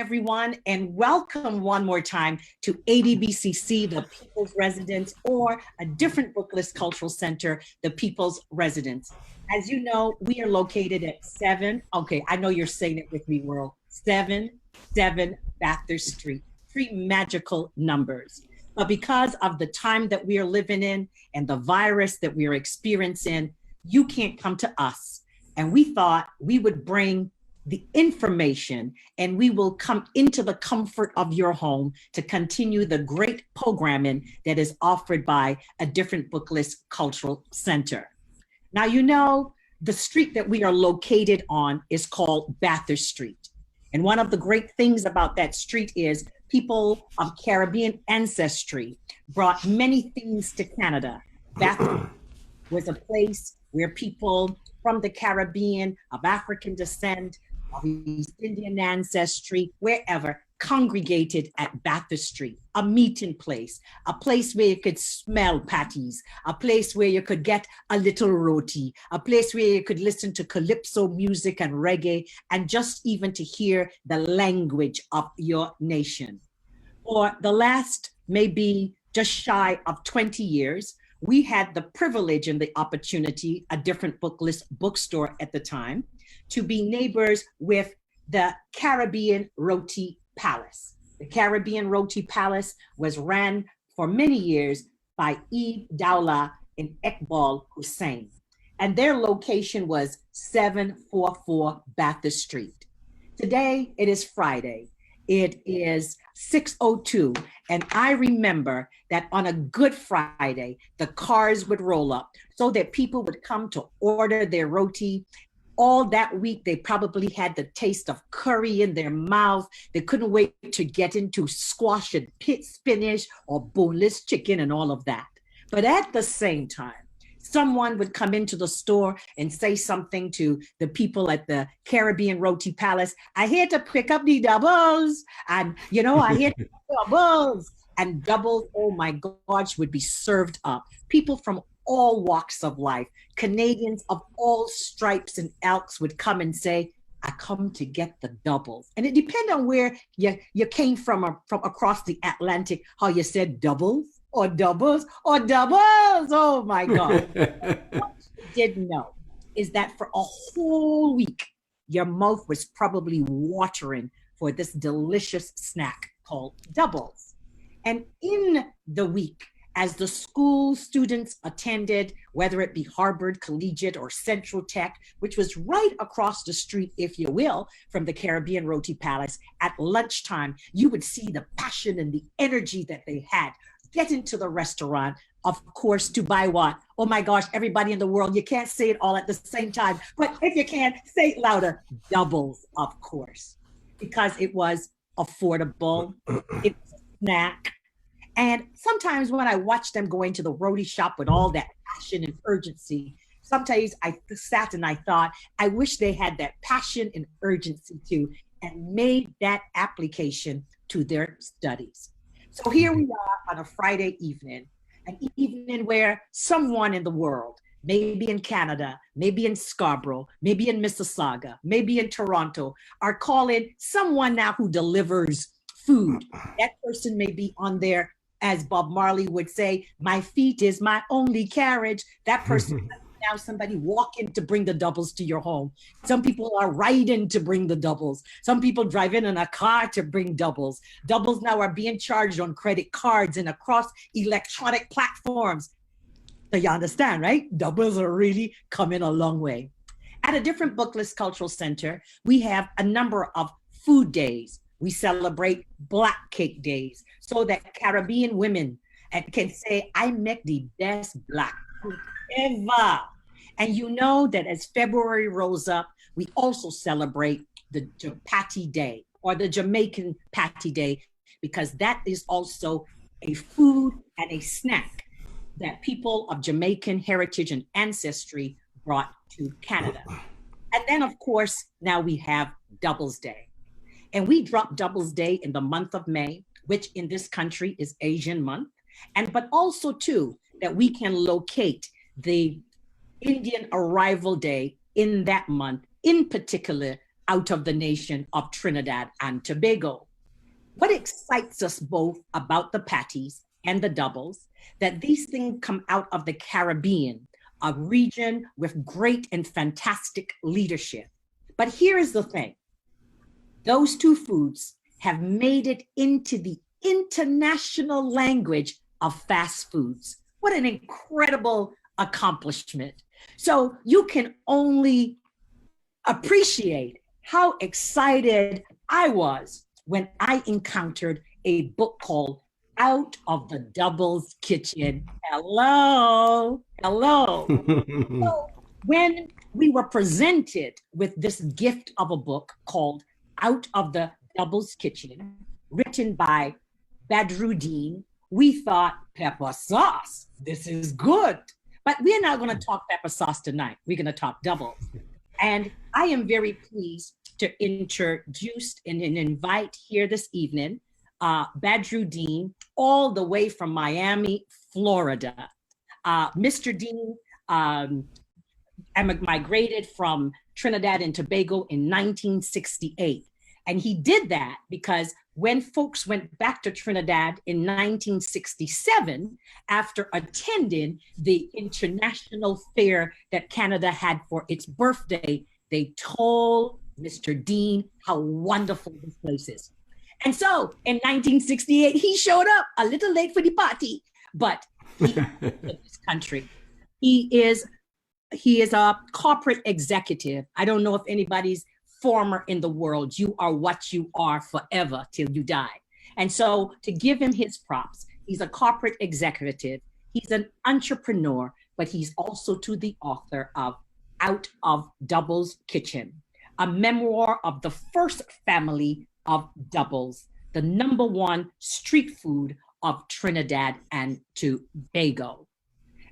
everyone, and welcome one more time to ADBCC, the People's Residence, or a different booklist cultural center, the People's Residence. As you know, we are located at 7, okay, I know you're saying it with me, world, 7 Bathurst Street, 3 magical numbers. But because of the time that we are living in and the virus that we are experiencing, you can't come to us. And we thought we would bring the information and we will come into the comfort of your home to continue the great programming that is offered by a different booklist cultural center. Now, you know, the street that we are located on is called Bathurst Street. And one of the great things about that street is people of Caribbean ancestry brought many things to Canada. Bathurst was a place where people from the Caribbean, of African descent, of East Indian ancestry, wherever, congregated at Bathurst Street, a meeting place, a place where you could smell patties, a place where you could get a little roti, a place where you could listen to calypso music and reggae, and just even to hear the language of your nation. For the last maybe just shy of 20 years, we had the privilege and the opportunity, a different booklist bookstore at the time, to be neighbors with the Caribbean Roti Palace. The Caribbean Roti Palace was ran for many years by Eid Dowlah and Iqbal Hussein. And their location was 744 Bathurst Street. Today, it is Friday. It is 6:02, and I remember that on a Good Friday, the cars would roll up so that people would come to order their roti. All that week, they probably had the taste of curry in their mouth. They couldn't wait to get into squash and pit spinach or boneless chicken and all of that. But at the same time, someone would come into the store and say something to the people at the Caribbean Roti Palace. I here to pick up the doubles. And, you know, I here to pick up doubles. And doubles, oh my gosh, would be served up. People from all walks of life, Canadians of all stripes and ilks would come and say, I come to get the doubles. And it depends on where you came from across the Atlantic, how you said doubles. Or doubles, or doubles. Oh my God. What you didn't know is that for a whole week, your mouth was probably watering for this delicious snack called doubles. And in the week, as the school students attended, whether it be Harvard Collegiate or Central Tech, which was right across the street, if you will, from the Caribbean Roti Palace, at lunchtime, you would see the passion and the energy that they had. Get into the restaurant, of course, to buy what? Oh my gosh, everybody in the world, you can't say it all at the same time, but if you can, say it louder, doubles, of course, because it was affordable, it was a snack. And sometimes when I watched them go into the roti shop with all that passion and urgency, sometimes I sat and I thought, I wish they had that passion and urgency too, and made that application to their studies. So here we are on a Friday evening, an evening where someone in the world, maybe in Canada, maybe in Scarborough, maybe in Mississauga, maybe in Toronto, are calling someone now who delivers food. That person may be on there, as Bob Marley would say, my feet is my only carriage. That person now somebody walking to bring the doubles to your home. Some people are riding to bring the doubles. Some people drive in a car to bring doubles. Doubles now are being charged on credit cards and across electronic platforms. So you understand, right? Doubles are really coming a long way. At a different booklist cultural center, we have a number of food days. We celebrate Black Cake Days so that Caribbean women can say, I make the best Black food ever. And you know that as February rolls up, we also celebrate the Patty Day or the Jamaican Patty Day, because that is also a food and a snack that people of Jamaican heritage and ancestry brought to Canada. And then, of course, now we have Doubles Day. And we drop Doubles Day in the month of May, which in this country is Asian month. But also, too, that we can locate the Indian Arrival Day in that month, in particular out of the nation of Trinidad and Tobago. What excites us both about the patties and the doubles, that these things come out of the Caribbean, a region with great and fantastic leadership. But here is the thing. Those two foods have made it into the international language of fast foods. What an incredible accomplishment. So you can only appreciate how excited I was when I encountered a book called Out of the Doubles Kitchen. Hello. So when we were presented with this gift of a book called Out of the Doubles Kitchen, written by Badru Deen, we thought, pepper sauce, this is good. But we're not going to talk pepper sauce tonight. We're going to talk doubles. And I am very pleased to introduce and invite here this evening Badru Deen, all the way from Miami, Florida. Mr. Deen migrated from Trinidad and Tobago in 1968. And he did that because when folks went back to Trinidad in 1967, after attending the international fair that Canada had for its birthday, they told Mr. Deen how wonderful this place is. And so in 1968, he showed up a little late for the party, but he in this country. He is a corporate executive. I don't know if anybody's former in the world. You are what you are forever till you die. And so to give him his props, he's a corporate executive. He's an entrepreneur, but he's also to the author of Out of Doubles Kitchen, a memoir of the first family of doubles, the #1 street food of Trinidad and Tobago.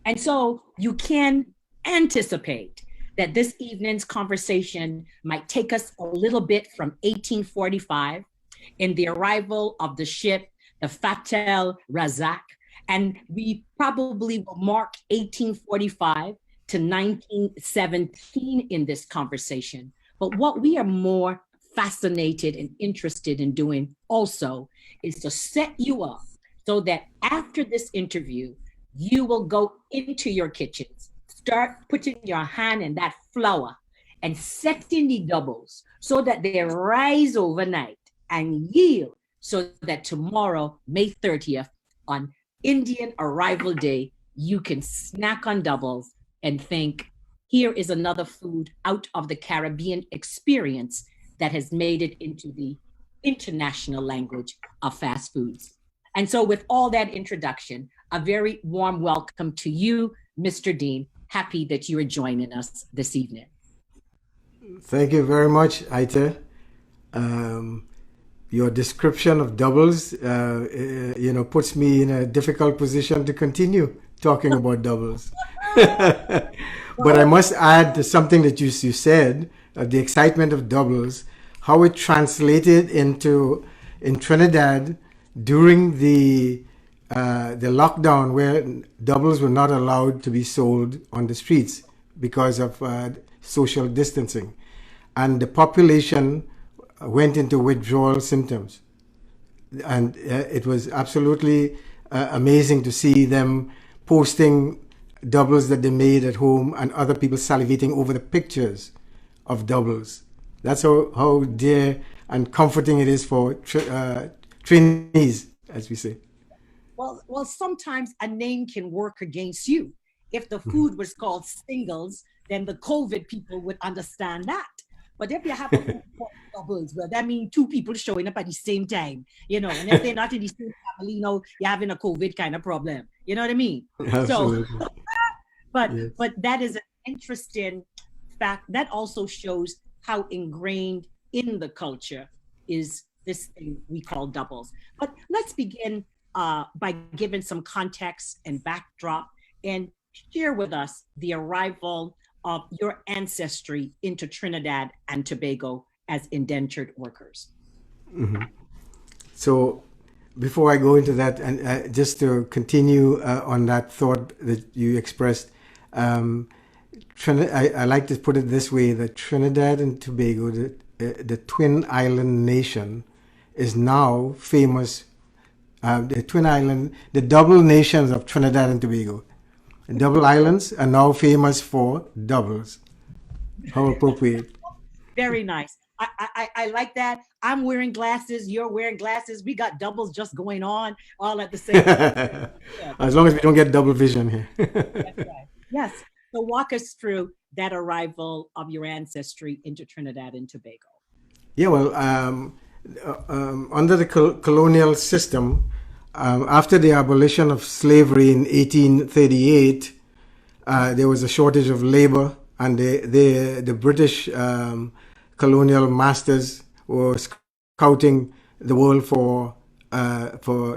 And so you can anticipate that this evening's conversation might take us a little bit from 1845 in the arrival of the ship, the Fatel Razak, and we probably will mark 1845 to 1917 in this conversation. But what we are more fascinated and interested in doing also is to set you up so that after this interview, you will go into your kitchens, start putting your hand in that flour and setting the doubles so that they rise overnight and yield so that tomorrow, May 30th, on Indian Arrival Day, you can snack on doubles and think, here is another food out of the Caribbean experience that has made it into the international language of fast foods. And so with all that introduction, a very warm welcome to you, Mr. Deen. Happy that you are joining us this evening. Thank you very much, Aita. Your description of doubles, puts me in a difficult position to continue talking about doubles. But I must add to something that you said, the excitement of doubles, how it translated in Trinidad during the lockdown, where doubles were not allowed to be sold on the streets because of social distancing. And the population went into withdrawal symptoms. And it was absolutely amazing to see them posting doubles that they made at home and other people salivating over the pictures of doubles. That's how dear and comforting it is for trainees, as we say. Well, sometimes a name can work against you. If the food was called singles, then the COVID people would understand that. But if you have a food called doubles, well, that means two people showing up at the same time, and if they're not in the same family, you're having a COVID kind of problem. You know what I mean? Absolutely. So, but Yes. but that is an interesting fact. That also shows how ingrained in the culture is this thing we call doubles. But let's begin by giving some context and backdrop and share with us the arrival of your ancestry into Trinidad and Tobago as indentured workers. Mm-hmm. So before I go into that, and just to continue on that thought that you expressed, I like to put it this way, that Trinidad and Tobago the Twin Island nation is now famous. The double nations of Trinidad and Tobago. The double islands are now famous for doubles. How appropriate. Very nice. I like that. I'm wearing glasses. You're wearing glasses. We got doubles just going on all at the same time. Yeah, As long as we don't get double vision here. that's right. Yes. So walk us through that arrival of your ancestry into Trinidad and Tobago. Yeah, well, under the colonial system, after the abolition of slavery in 1838, there was a shortage of labor, and the British colonial masters were scouting the world for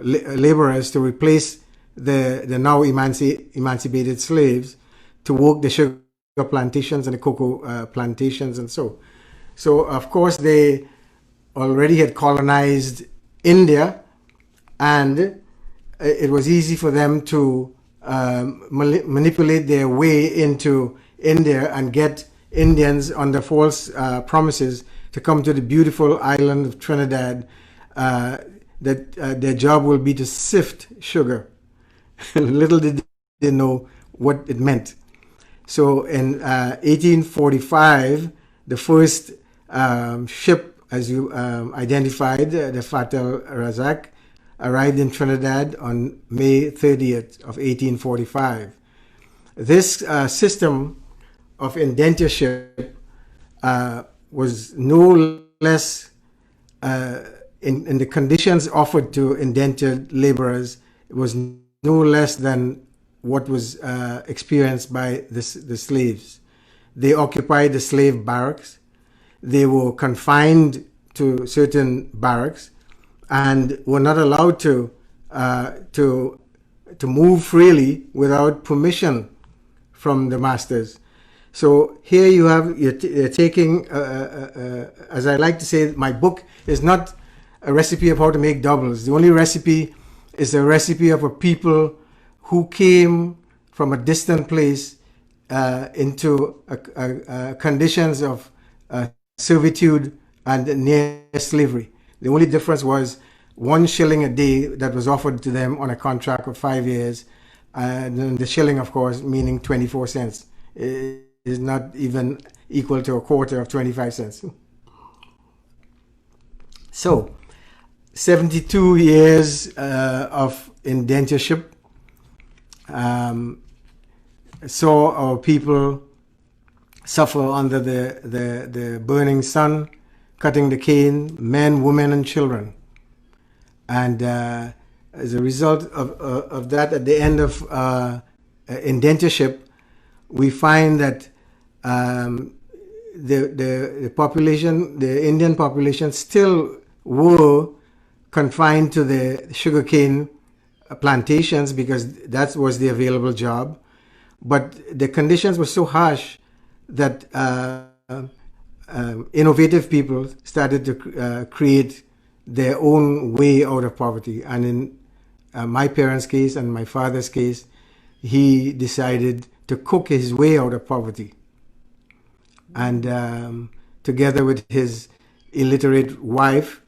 laborers to replace the now emancipated slaves to work the sugar plantations and the cocoa plantations and so. So of course they already had colonized India, and it was easy for them to manipulate their way into India and get Indians under false promises to come to the beautiful island of Trinidad, that their job will be to sift sugar. Little did they know what it meant. So in 1845, the first ship, as you identified, the Fatal Razak, arrived in Trinidad on May 30th of 1845. This system of indentureship was no less, in the conditions offered to indentured laborers, it was no less than what was experienced by the slaves. They occupied the slave barracks. They were confined to certain barracks and were not allowed to move freely without permission from the masters. So here you're taking, as I like to say, my book is not a recipe of how to make doubles. The only recipe is a recipe of a people who came from a distant place into conditions of servitude and near slavery. The only difference was 1 shilling a day that was offered to them on a contract of 5 years, and the shilling, of course, meaning 24 cents. It is not even equal to a quarter of 25 cents. So, 72 years of indentureship saw our people suffer under the burning sun, cutting the cane, men, women, and children. And as a result of that, at the end of indentureship, we find that the population, the Indian population, still were confined to the sugarcane plantations because that was the available job. But the conditions were so harsh that innovative people started to create their own way out of poverty. And in my parents' case and my father's case, he decided to cook his way out of poverty. And together with his illiterate wife,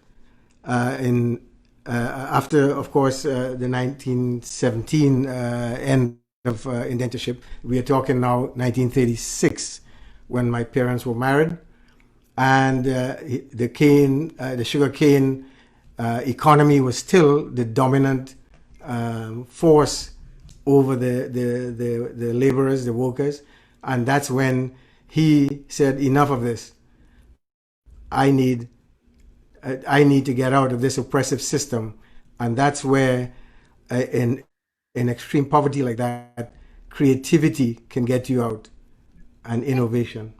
after, of course, the 1917 end of indentureship, we are talking now 1936, when my parents were married, and the sugar cane economy was still the dominant force over the laborers, the workers, and that's when he said, "Enough of this. I need to get out of this oppressive system," and that's where, in extreme poverty like that, creativity can get you out, and innovation.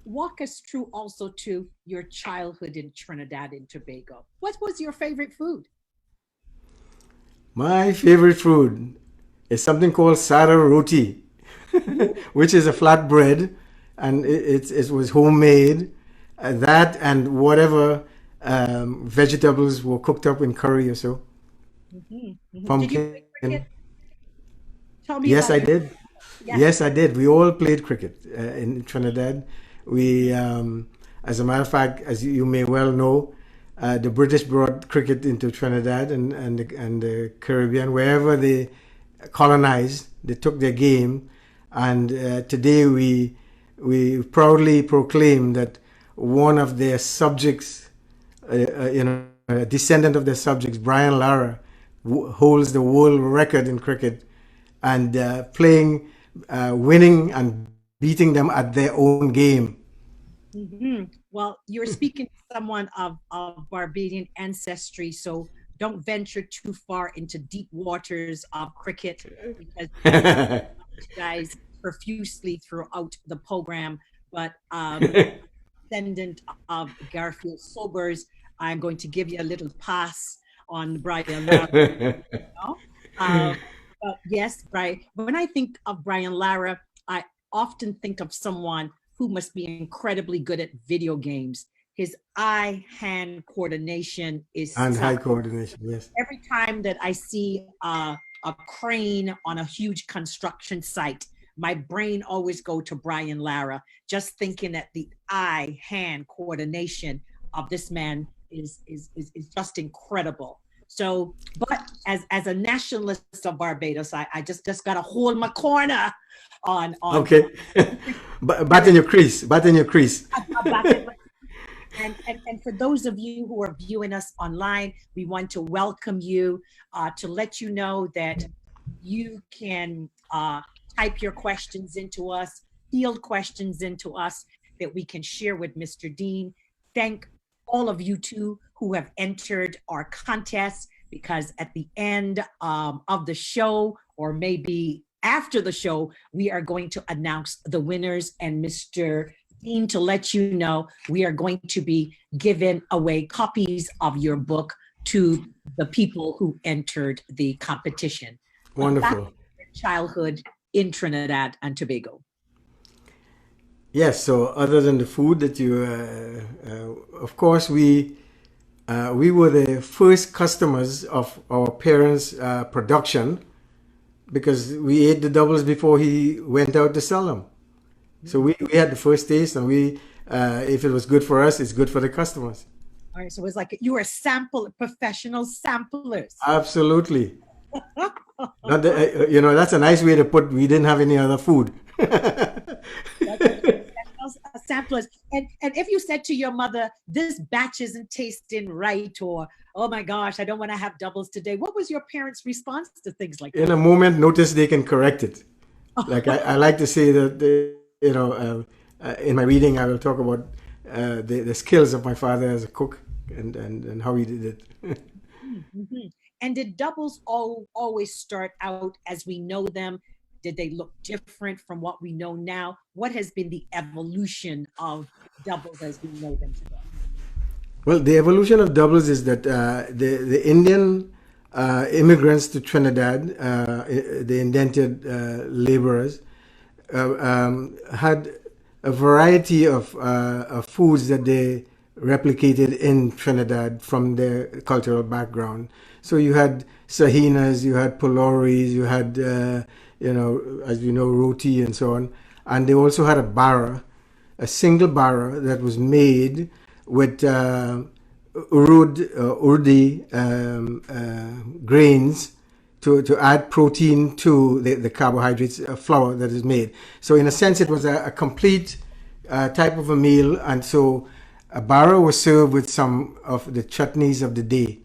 Walk us through also to your childhood in Trinidad and Tobago. What was your favorite food? My favorite food is something called sada roti, which is a flat bread, and it was homemade. That and whatever vegetables were cooked up in curry or so. Did you play cricket? Tell me Yes, about I it. did. Yes. Yes, I did. We all played cricket in Trinidad. We As a matter of fact, as you may well know, the British brought cricket into Trinidad and the Caribbean. Wherever they colonized, they took their game. And today we proudly proclaim that one of their subjects, a descendant of their subjects, Brian Lara, holds the world record in cricket and winning and beating them at their own game. Mm-hmm. Well, you're speaking to someone of Barbadian ancestry, so don't venture too far into deep waters of cricket, because you guys profusely throughout the program. But descendant of Garfield Sobers, I'm going to give you a little pass on Brian Lara. But yes, Brian, when I think of Brian Lara, I often think of someone who must be incredibly good at video games. His eye-hand coordination is hand-eye coordination, yes. Every time that I see a crane on a huge construction site, my brain always go to Brian Lara, just thinking that the eye-hand coordination of this man is just incredible. So, but as a nationalist of Barbados, I just got to hold my corner on okay. Bat in your crease. And for those of you who are viewing us online, we want to welcome you, to let you know that you can type your questions into us, field questions into us that we can share with Mr. Deen. Thank all of you too who have entered our contest, because at the end of the show, or maybe after the show, we are going to announce the winners. And Mr. Deen, to let you know, we are going to be giving away copies of your book to the people who entered the competition. Wonderful. Childhood in Trinidad and Tobago. Yes, so other than the food that you, of course, we were the first customers of our parents' production, because we ate the doubles before he went out to sell them. So we had the first taste, and if it was good for us, it's good for the customers. All right, so it was like you were professional samplers. Absolutely. That's a nice way to put, we didn't have any other food. Samplers. And if you said to your mother, this batch isn't tasting right, or oh my gosh, I don't want to have doubles today, what was your parents' response to things like that? In a moment notice, they can correct it. Like I like to say that in my reading I will talk about the skills of my father as a cook and how he did it. Mm-hmm. And did doubles always start out as we know them? Did they look different from what we know now? What has been the evolution of doubles as we know them today? Well, the evolution of doubles is that the Indian immigrants to Trinidad, the indented laborers, had a variety of foods that they replicated in Trinidad from their cultural background. So you had sahinas, you had puloris, you had as you know, roti and so on. And they also had a single bara that was made with urdi grains to add protein to the carbohydrates flour that is made. So in a sense, it was a complete type of a meal. And so a bara was served with some of the chutneys of the day.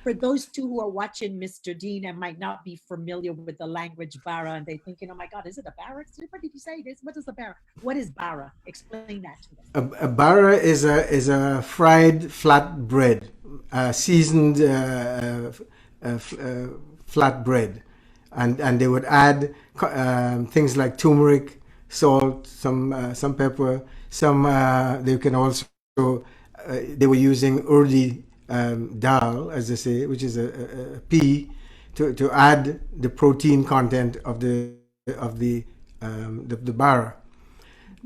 For those two who are watching Mr. Deen and might not be familiar with the language bara, and they're thinking, oh my God, is it a bara? What did you say? What is a bara? What is bara? Explain that to us. A bara is a fried flat bread, seasoned flat bread. And they would add things like turmeric, salt, some pepper, they can also, they were using urdi dal, as they say, which is a pea, to add the protein content of the bara.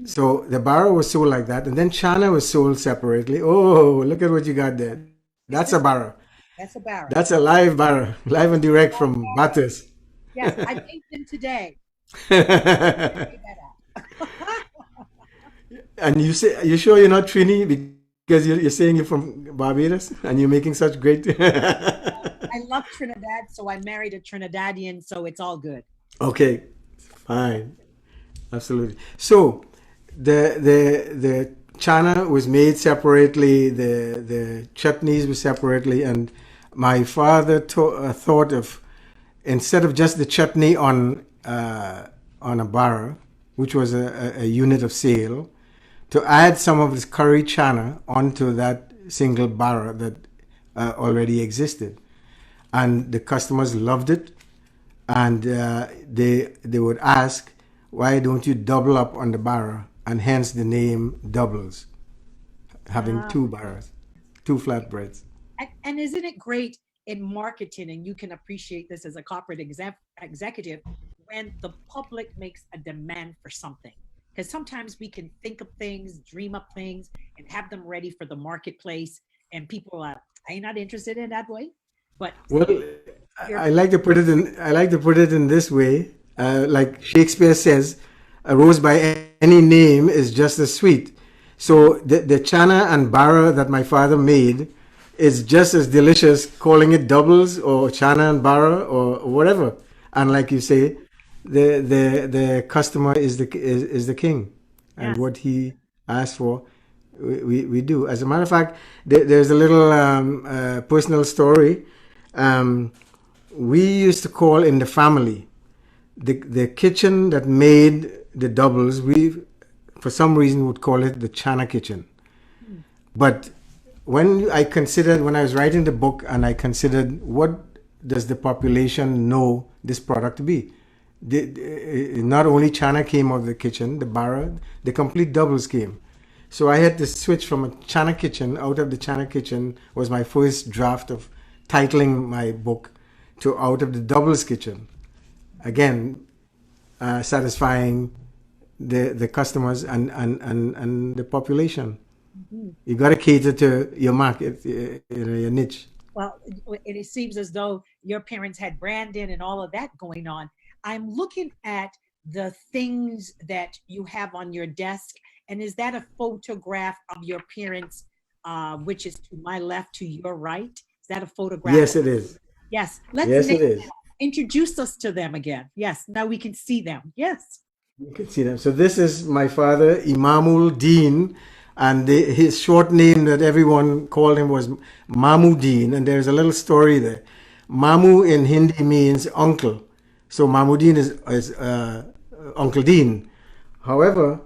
So the bara was sold like that, and then chana was sold separately. Oh, look at what you got there. That's a bara. That's a bara. That's a live bara, live and direct from Bathurst. Yes, I ate them today. And you sure you're not Trini? Because you're saying you're from Barbados and you're making such great. I love Trinidad, so I married a Trinidadian, so it's all good. Okay, fine, absolutely. So the chana was made separately. The chutneys were separately, and my father thought of, instead of just the chutney on a bara, which was a unit of sale, to add some of this curry chana onto that single bara that already existed. And the customers loved it. And they would ask, why don't you double up on the bara? And hence the name doubles, having Ah, two baras, two flatbreads. and isn't it great in marketing? And you can appreciate this as a corporate executive when the public makes a demand for something. Because sometimes we can think of things, dream up things, and have them ready for the marketplace, and people are, I'm not interested in that way. But Well, you're, I like to put it in this way. Like Shakespeare says, a rose by any name is just as sweet. So the chana and bara that my father made is just as delicious, calling it doubles or chana and bara or whatever. And like you say, the customer is the king, and yes, what he asks for, we do. As a matter of fact, there's a little personal story. Um, we used to call in the family the kitchen that made the doubles. We, for some reason, would call it the Chana kitchen. But when I was writing the book, and I considered what does the population know this product to be, not only Chana came out of the kitchen, the bara, the complete doubles came. So I had to switch from a Chana kitchen. Out of the Chana kitchen was my first draft of titling my book, to out of the doubles kitchen. Again, satisfying the customers and the population. mhm. You got to cater to your market, your niche. Well, it seems as though your parents had branding and all of that going on. I'm looking at the things that you have on your desk, and is that a photograph of your parents, which is to my left, to your right? Is that a photograph? Yes, it is. Yes. Let's Yes, name, it is. introduce us to them again. Yes. Now we can see them. Yes. You can see them. So this is my father, Imamul Deen, and his short name that everyone called him was Mamu Deen. And there's a little story there. Mamu in Hindi means uncle, so Mamu Deen is Uncle Dean. However,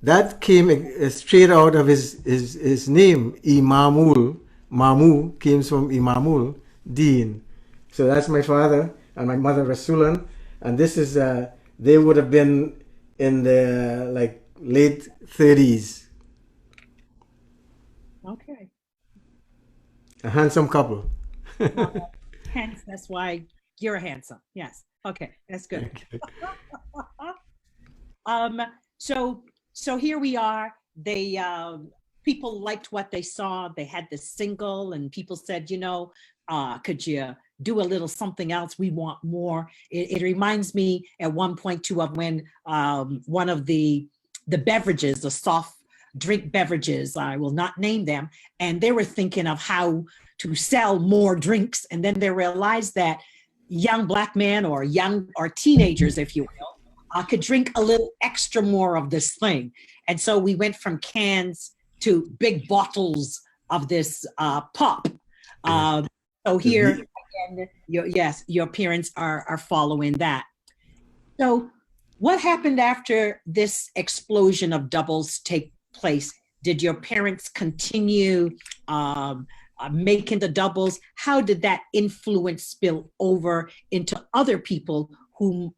that came straight out of his name, Imamul. Mamu came from Imamul Deen. So that's my father and my mother Rasulan, and this is they would have been in the like late 30s, Okay. a handsome couple. Hence, that's why you're handsome. Yes. Okay. That's good. Okay. Um, so here we are. They people liked what they saw. They had the single, and people said, could you do a little something else? We want more. It reminds me at one point too of when one of the beverages, the soft drink beverages, I will not name them, and they were thinking of how to sell more drinks, and then they realized that young black men or young or teenagers, if you will, could drink a little extra more of this thing. And so we went from cans to big bottles of this pop. Yes. So So here again, your parents are following that. So what happened after this explosion of doubles take place? Did your parents continue making the doubles? How did that influence spill over into other people who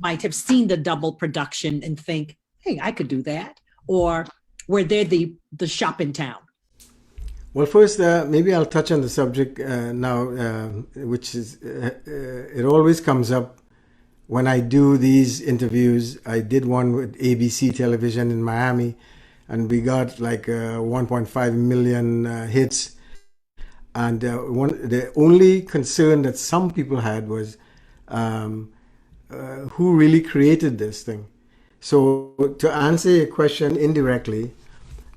might have seen the double production and think, hey, I could do that? Or were they the shop in town? Well, first, maybe I'll touch on the subject now, which is it always comes up when I do these interviews. I did one with ABC television in Miami, and we got like 1.5 million hits. And the only concern that some people had was who really created this thing. So to answer your question indirectly,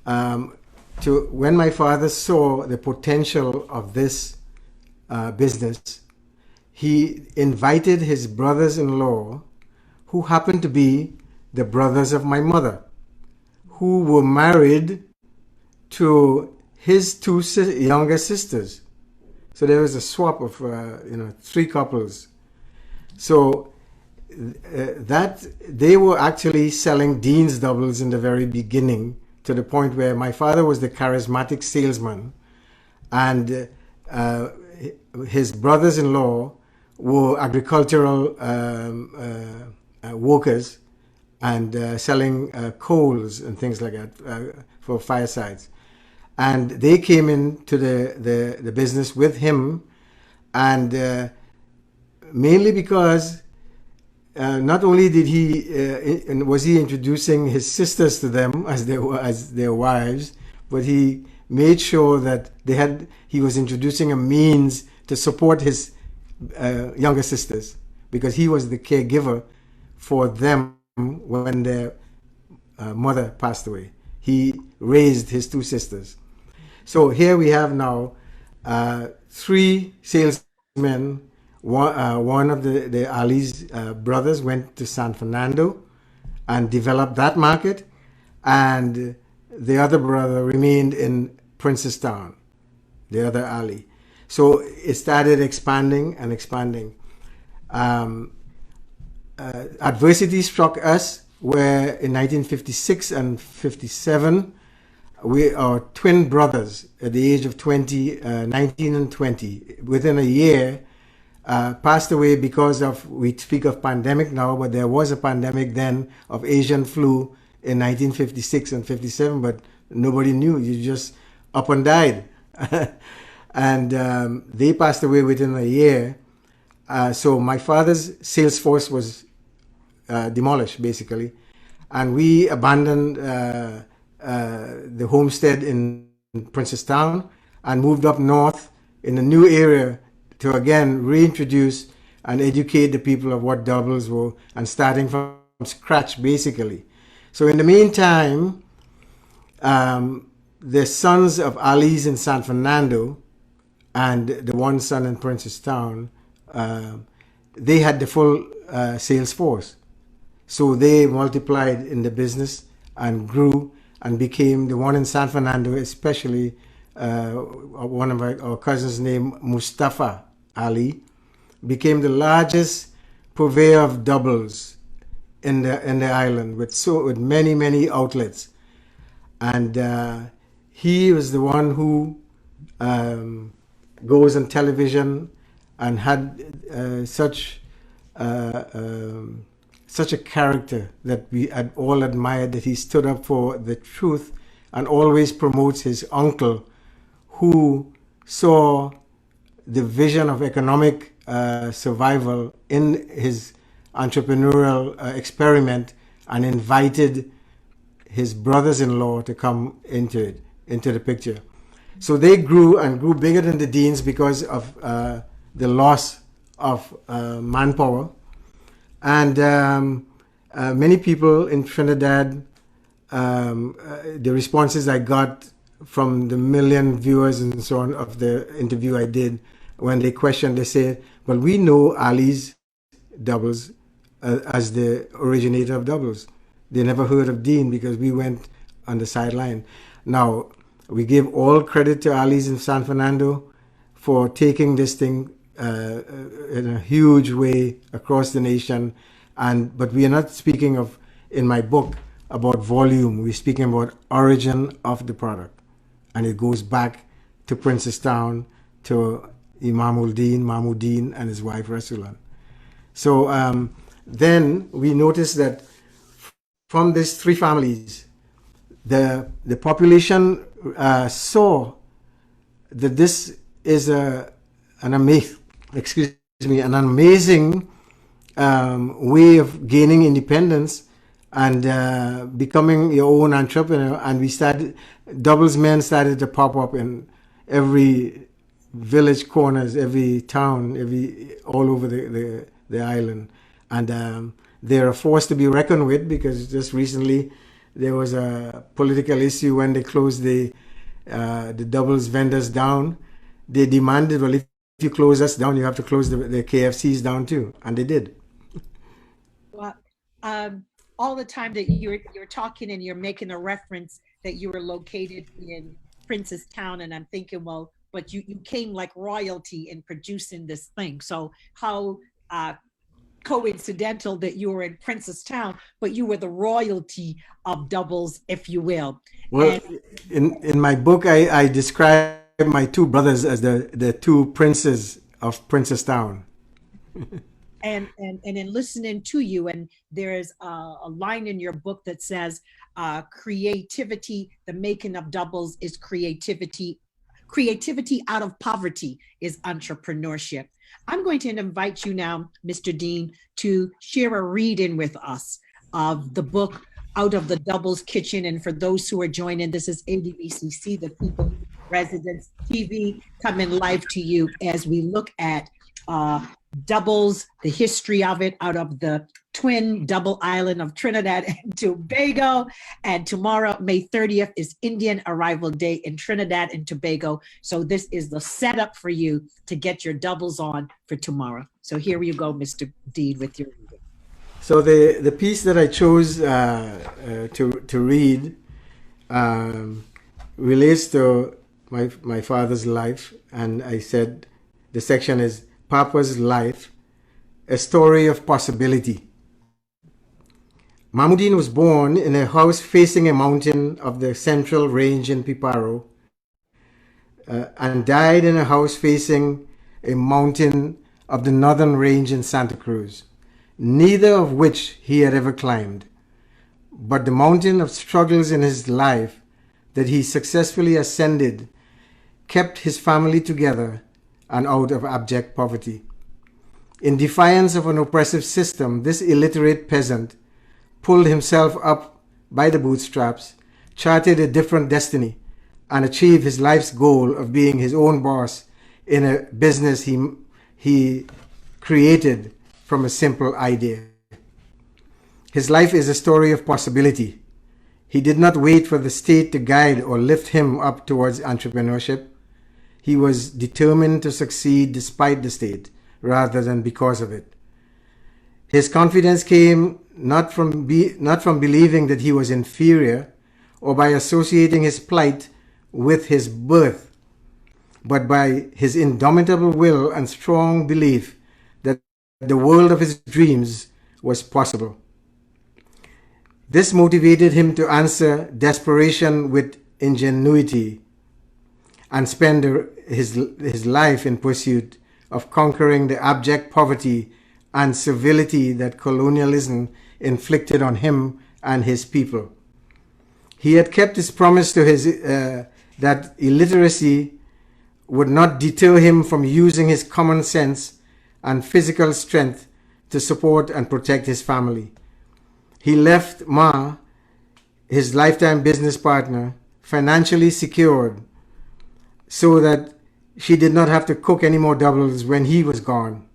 to when my father saw the potential of this business, he invited his brothers-in-law, who happened to be the brothers of my mother, who were married to his two younger sisters. So there was a swap of three couples. So that they were actually selling Dean's doubles in the very beginning, to the point where my father was the charismatic salesman, and his brothers-in-law were agricultural workers and selling coals and things like that for firesides. And they came into the business with him, and mainly because not only did was he introducing his sisters to them as their wives, but he made sure that he was introducing a means to support his younger sisters, because he was the caregiver for them when their mother passed away. He raised his two sisters. So here we have now three salesmen. One of the Ali's brothers went to San Fernando and developed that market, and the other brother remained in Princestown, the other Ali. So it started expanding and expanding. Adversity struck us where in 1956 and 57, we are twin brothers at the age of 20, 19 and 20. Within a year, passed away because of, we speak of pandemic now, but there was a pandemic then of Asian flu in 1956 and 57, but nobody knew. You just up and died. And they passed away within a year. So my father's sales force was demolished, basically. And we abandoned the homestead in Princestown and moved up north in a new area to again reintroduce and educate the people of what doubles were, and starting from scratch, basically. So in the meantime, the sons of Ali's in San Fernando and the one son in Princestown, they had the full sales force. So they multiplied in the business and grew and became the one in San Fernando, especially one of our cousins named Mustafa Ali, became the largest purveyor of doubles in the island, with many outlets. And he was the one who goes on television and had such a character that we had all admired, that he stood up for the truth and always promotes his uncle, who saw the vision of economic survival in his entrepreneurial experiment, and invited his brothers-in-law to come into the picture. So they grew and grew bigger than the Deans because of the loss of manpower. And many people in Trinidad, the responses I got from the million viewers and so on of the interview I did, when they questioned, they said, well, we know Ali's doubles as the originator of doubles. They never heard of Dean because we went on the sideline. Now, we give all credit to Ali's in San Fernando for taking this thing in a huge way across the nation. But we are not speaking of, in my book, about volume. We're speaking about origin of the product. And it goes back to Princestown, to Mamu Deen and his wife Rasulan. So then we noticed that from these three families, the population saw that this is an amazing way of gaining independence and becoming your own entrepreneur. And doubles men started to pop up in every village corners, every town, all over the island. And they're a force to be reckoned with, because just recently there was a political issue when they closed the doubles vendors down. They demanded, well, if you close us down, you have to close the KFCs down too, and they did. Well, all the time that you're talking and you're making a reference that you were located in Town, and I'm thinking, well, but you came like royalty in producing this thing. So how coincidental that you were in Town, but you were the royalty of doubles, if you will. Well, in my book, I describe my two brothers as the two princes of Town. And in listening to you, and there's a line in your book that says, creativity, the making of doubles is creativity. Creativity out of poverty is entrepreneurship. I'm going to invite you now, Mr. Dean, to share a reading with us of the book Out of the Doubles Kitchen. And for those who are joining, this is ADBCC, the People Residents TV, coming live to you as we look at doubles, the history of it, out of the twin double island of Trinidad and Tobago. And tomorrow, May 30th, is Indian Arrival Day in Trinidad and Tobago. So this is the setup for you to get your doubles on for tomorrow. So here you go, Mr. Dean, with your reading. So the piece that I chose to read relates to my father's life, and I said the section is Papa's Life, a story of possibility. Mahmoudine was born in a house facing a mountain of the central range in Piparo, and died in a house facing a mountain of the northern range in Santa Cruz, neither of which he had ever climbed. But the mountain of struggles in his life that he successfully ascended kept his family together and out of abject poverty. In defiance of an oppressive system, this illiterate peasant pulled himself up by the bootstraps, charted a different destiny, and achieved his life's goal of being his own boss in a business he created from a simple idea. His life is a story of possibility. He did not wait for the state to guide or lift him up towards entrepreneurship. He was determined to succeed despite the state, rather than because of it. His confidence came not from believing that he was inferior or by associating his plight with his birth, but by his indomitable will and strong belief that the world of his dreams was possible. This motivated him to answer desperation with ingenuity and spend his life in pursuit of conquering the abject poverty and servility that colonialism inflicted on him and his people. He had kept his promise to that illiteracy would not deter him from using his common sense and physical strength to support and protect his family. He left Ma, his lifetime business partner, financially secured so that she did not have to cook any more doubles when he was gone.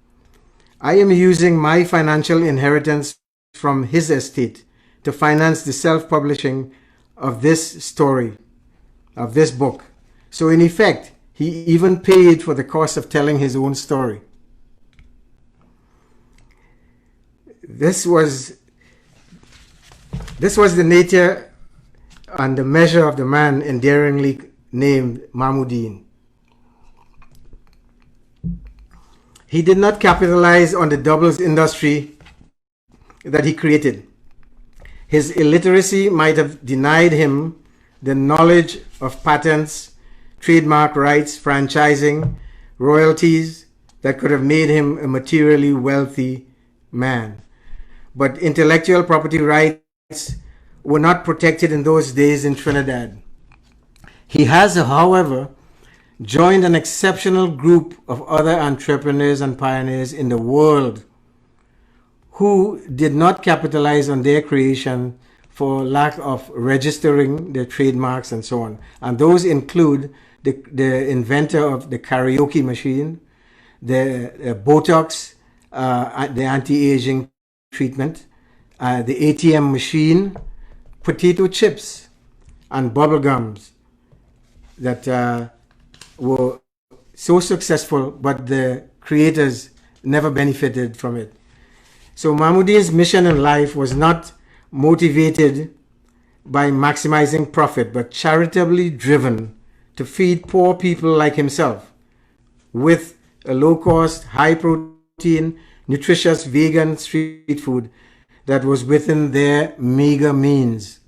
I am using my financial inheritance from his estate to finance the self-publishing of this story, of this book. So in effect, he even paid for the cost of telling his own story. This was the nature and the measure of the man endearingly named Mahmoudine. He did not capitalize on the doubles industry that he created. His illiteracy might have denied him the knowledge of patents, trademark rights, franchising, royalties that could have made him a materially wealthy man. But intellectual property rights were not protected in those days in Trinidad. He has, however, joined an exceptional group of other entrepreneurs and pioneers in the world who did not capitalize on their creation for lack of registering their trademarks and so on. And those include the inventor of the karaoke machine, the Botox, the anti-aging treatment, the ATM machine, potato chips, and bubble gums that were so successful, but the creators never benefited from it. So Mahmoudin's mission in life was not motivated by maximizing profit, but charitably driven to feed poor people like himself with a low-cost, high-protein, nutritious vegan street food that was within their meager means.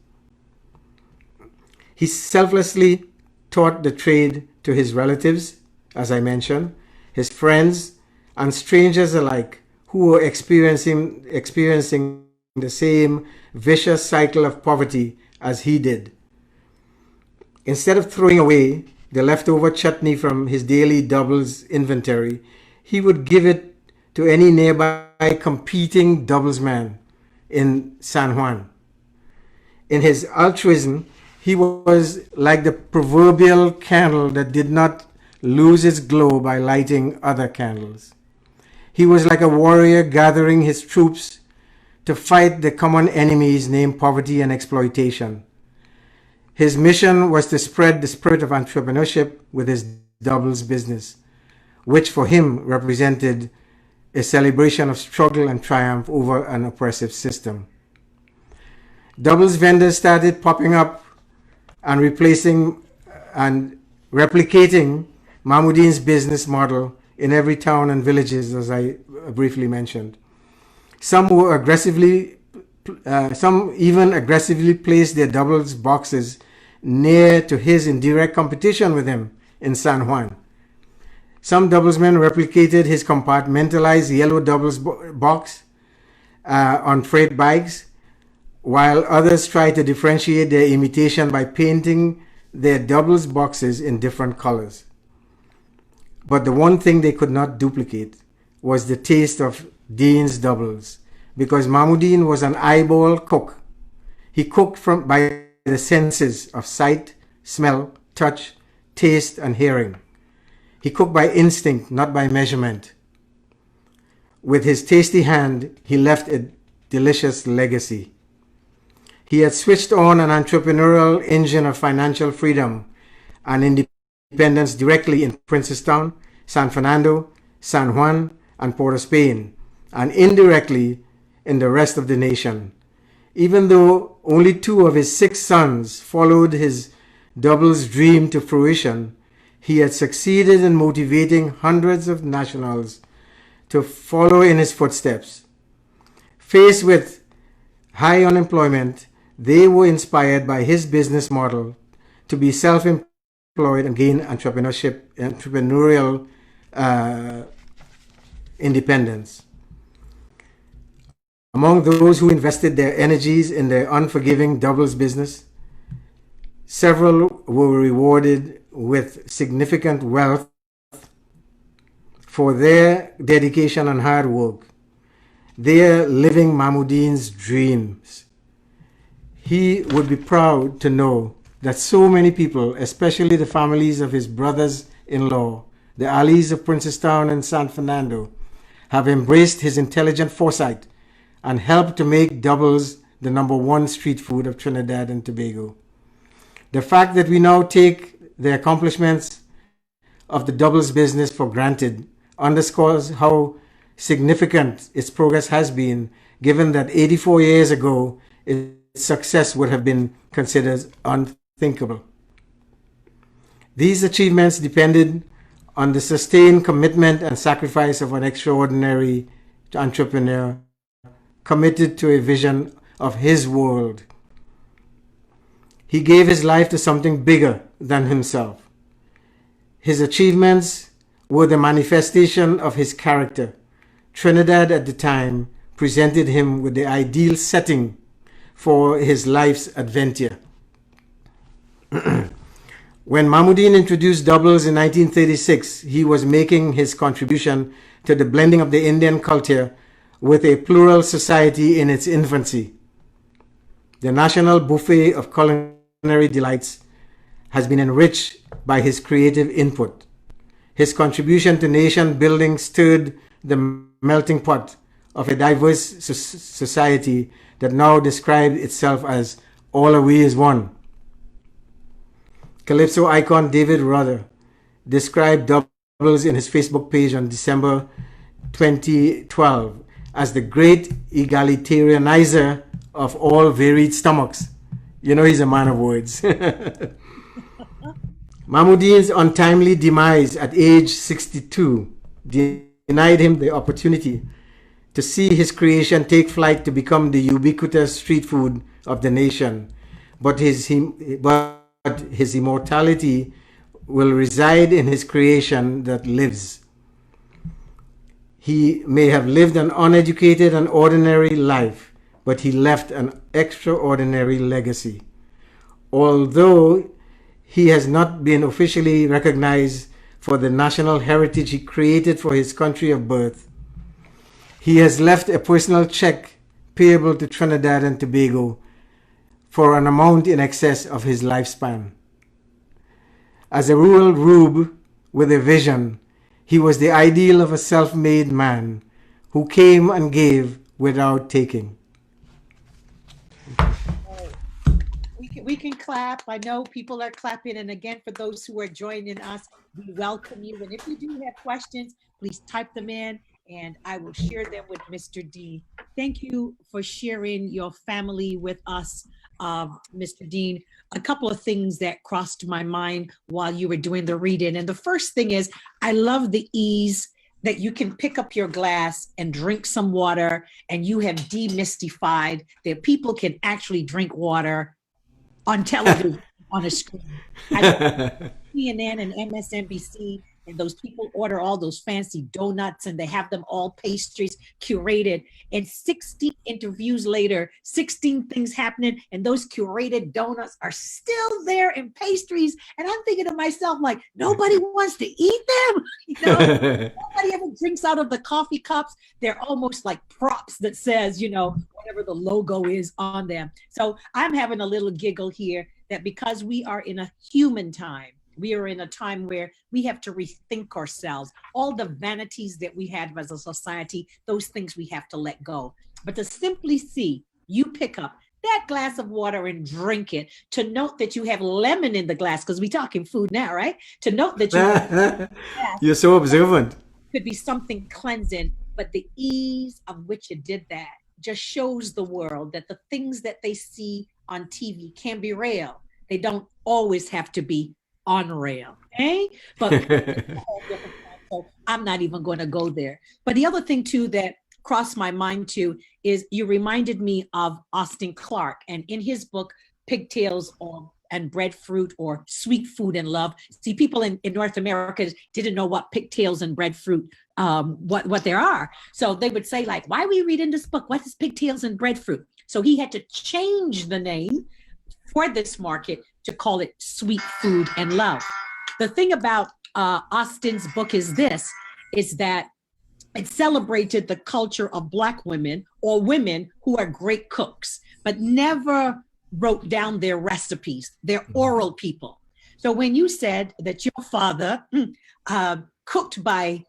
He selflessly taught the trade to his relatives, as I mentioned, his friends, and strangers alike who were experiencing the same vicious cycle of poverty as he did. Instead of throwing away the leftover chutney from his daily doubles inventory, he would give it to any nearby competing doublesman in San Juan. In his altruism, he was like the proverbial candle that did not lose its glow by lighting other candles. He was like a warrior gathering his troops to fight the common enemies named poverty and exploitation. His mission was to spread the spirit of entrepreneurship with his doubles business, which for him represented a celebration of struggle and triumph over an oppressive system. Doubles vendors started popping up and replacing and replicating Mahmoudin's business model in every town and villages, as I briefly mentioned. Some even aggressively placed their doubles boxes near to his in direct competition with him in San Juan. Some doublesmen replicated his compartmentalized yellow doubles box on freight bikes, while others tried to differentiate their imitation by painting their doubles boxes in different colors. But the one thing they could not duplicate was the taste of Deen's doubles, because Mahmoudin was an eyeball cook. He cooked by the senses of sight, smell, touch, taste, and hearing. He cooked by instinct, not by measurement. With his tasty hand, he left a delicious legacy. He had switched on an entrepreneurial engine of financial freedom and independence directly in Princestown, San Fernando, San Juan, and Port of Spain, and indirectly in the rest of the nation. Even though only 2 of his 6 sons followed his doubles dream to fruition, he had succeeded in motivating hundreds of nationals to follow in his footsteps. Faced with high unemployment, they were inspired by his business model to be self-employed and gain entrepreneurial independence. Among those who invested their energies in the unforgiving doubles business, several were rewarded with significant wealth for their dedication and hard work. They are living Mahmoudin's dreams. He would be proud to know that so many people, especially the families of his brothers-in-law, the Alis of Princestown and San Fernando, have embraced his intelligent foresight and helped to make doubles the #1 street food of Trinidad and Tobago. The fact that we now take the accomplishments of the doubles business for granted underscores how significant its progress has been, given that 84 years ago, its success would have been considered unthinkable. These achievements depended on the sustained commitment and sacrifice of an extraordinary entrepreneur committed to a vision of his world. He gave his life to something bigger than himself. His achievements were the manifestation of his character. Trinidad at the time presented him with the ideal setting for his life's adventure. When Mahmoudin introduced doubles in 1936, he was making his contribution to the blending of the Indian culture with a plural society in its infancy. The national buffet of culinary delights has been enriched by his creative input. His contribution to nation building stirred the melting pot of a diverse society that now describes itself as all away is one. Calypso icon David Ruther described doubles in his Facebook page on December 2012 as the great egalitarianizer of all varied stomachs. You know, he's a man of words. Mahmoudin's untimely demise at age 62 denied him the opportunity to see his creation take flight to become the ubiquitous street food of the nation. But his immortality will reside in his creation that lives. He may have lived an uneducated and ordinary life, but he left an extraordinary legacy. Although he has not been officially recognized for the national heritage he created for his country of birth, he has left a personal check payable to Trinidad and Tobago for an amount in excess of his lifespan. As a rural rube with a vision, he was the ideal of a self-made man who came and gave without taking. We can clap. I know people are clapping. And again, for those who are joining us, we welcome you. And if you do have questions, please type them in and I will share them with Mr. Deen. Thank you for sharing your family with us, Mr. Deen. A couple of things that crossed my mind while you were doing the reading. And the first thing is, I love the ease that you can pick up your glass and drink some water, and you have demystified that people can actually drink water on television, on a screen. CNN and MSNBC, and those people order all those fancy donuts and they have them all pastries curated. And 60 interviews later, 16 things happening, and those curated donuts are still there in pastries. And I'm thinking to myself, like, nobody wants to eat them. You know, nobody ever drinks out of the coffee cups. They're almost like props that says, you know, whatever the logo is on them. So I'm having a little giggle here that because we are in a human time, we are in a time where we have to rethink ourselves. All the vanities that we had as a society, those things we have to let go. But to simply see you pick up that glass of water and drink it, to note that you have lemon in the glass, because we're talking food now, right? To note that you're so observant. Could be something cleansing, but the ease of which you did that just shows the world that the things that they see on TV can be real. They don't always have to be on rail, okay? But so I'm not even going to go there. But the other thing too that crossed my mind too is you reminded me of Austin Clarke, and in his book Pigtails and Breadfruit, or Sweet Food and Love. See, people in North America didn't know what pigtails and breadfruit, what there are. So they would say, like, why are we reading this book? What is pigtails and breadfruit? So he had to change the name for this market to call it Sweet Food and Love. The thing about Austin's book is that it celebrated the culture of Black women, or women who are great cooks, but never wrote down their recipes. They're oral people. So when you said that your father cooked by,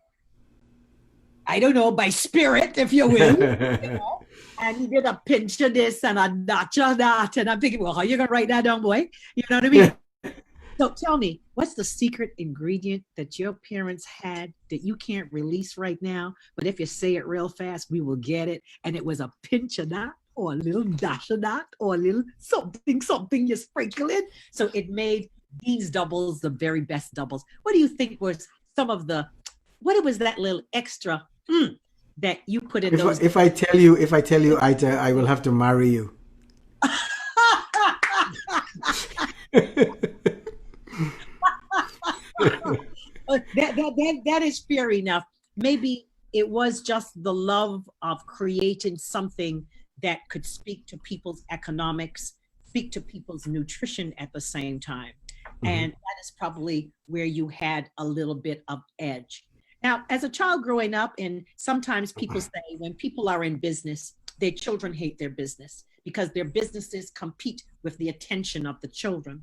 I don't know, by spirit, if you will, you know, and he did a pinch of this and a notch of that, and I'm thinking, well, how are you gonna write that down, boy? You know what I mean? So tell me, what's the secret ingredient that your parents had that you can't release right now, but if you say it real fast, we will get it? And it was a pinch of that, or a little dash of that, or a little something you sprinkle in. So it made these doubles the very best doubles. What do you think was some of the, what was that little extra that you put in those? If I tell you, Ita, I will have to marry you. That is fair enough. Maybe it was just the love of creating something that could speak to people's economics, speak to people's nutrition at the same time. And that is probably where you had a little bit of edge. Now, as a child growing up, and sometimes people say when people are in business, their children hate their business because their businesses compete with the attention of the children.